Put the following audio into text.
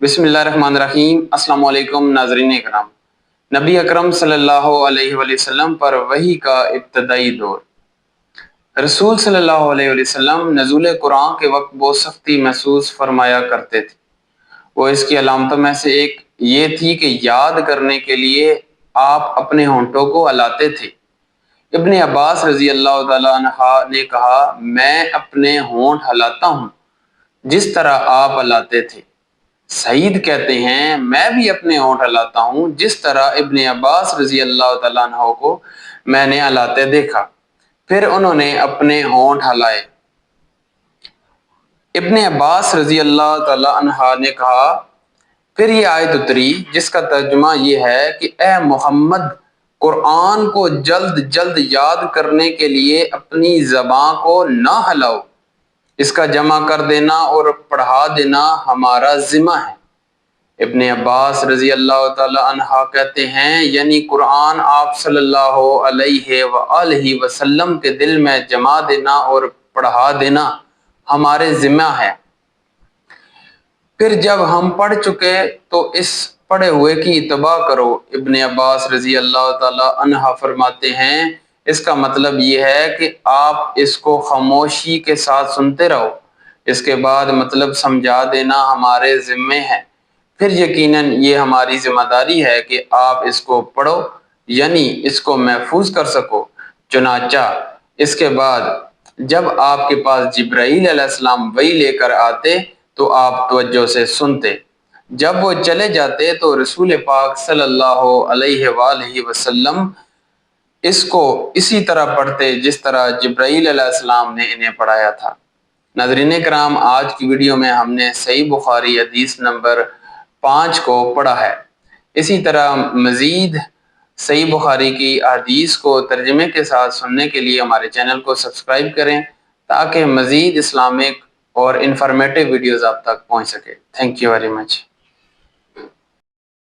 बिस्मिल्लाहिर्रहमानिर्रहीम। अस्सलाम वालेकुम नाज़रीन इकराम। नबी अकरम सल्लल्लाहु अलैहि वसल्लम पर वही का इब्तदाई दौर। रसूल सल्लल्लाहु अलैहि वसल्लम नज़ूल कुरान के वक्त बहुत सख्ती महसूस फरमाया करते थे। वो इसकी अलामतों में से एक ये थी कि याद करने के लिए आप अपने होंठों को हलाते थे। इब्ने अब्बास रजी अल्लाह तआला अन्हा ने कहा, मैं अपने होंठ हलाता हूँ जिस तरह आप हलाते थे। सईद कहते हैं, मैं भी अपने होंठ हलाता हूँ जिस तरह इब्ने अब्बास रजी अल्लाह तआला अन्हु को मैंने हलाते देखा। फिर उन्होंने अपने होंठ हलाए। इब्ने अब्बास रजी अल्लाह तआला अन्हा ने कहा, फिर ये आयत उतरी जिसका तर्जुमा ये है कि ए मोहम्मद, कुरान को जल्द जल्द याद करने के लिए अपनी ज़बां को ना हलाओ। इसका जमा कर देना और पढ़ा देना हमारा जिम्मा है। इब्ने अब्बास रजी अल्लाह तआला अन्हा कहते हैं, यानी कुरान आप सल्लल्लाहु अलैहि वसल्लम के दिल में जमा देना और पढ़ा देना हमारे जिम्मा है। फिर जब हम पढ़ चुके तो इस पढ़े हुए की इत्तबा करो। इब्ने अब्बास रजी अल्लाह तआला अन्हा फरमाते हैं, इसका मतलब ये है कि आप इसको खामोशी के साथ सुनते रहो। इसके बाद मतलब समझा देना हमारे जिम्मे है। फिर यकीनन ये हमारी जिम्मेदारी है कि आप इसको पढ़ो, यानी इसको महफूज कर सको। चुनाचा इसके बाद जब आपके पास जिब्राईल अलैहिस्सलाम वही लेकर आते तो आप तवज्जो से सुनते। जब वो चले जाते तो रसूल पाक सल्लल्लाहु अलैहि वसल्लम इसको इसी तरह पढ़ते जिस तरह जिब्राईल अलैहिस्सलाम ने इन्हें पढ़ाया था। नाज़रीन कराम, आज की वीडियो में हमने सही बुखारी हदीस नंबर 5 को पढ़ा है। इसी तरह मज़ीद सही बुखारी की हदीस को तर्जुमे के साथ सुनने के लिए हमारे चैनल को सब्सक्राइब करें ताकि मज़ीद इस्लामिक और इंफॉर्मेटिव वीडियोज़ आप तक पहुँच सके। Thank you very much.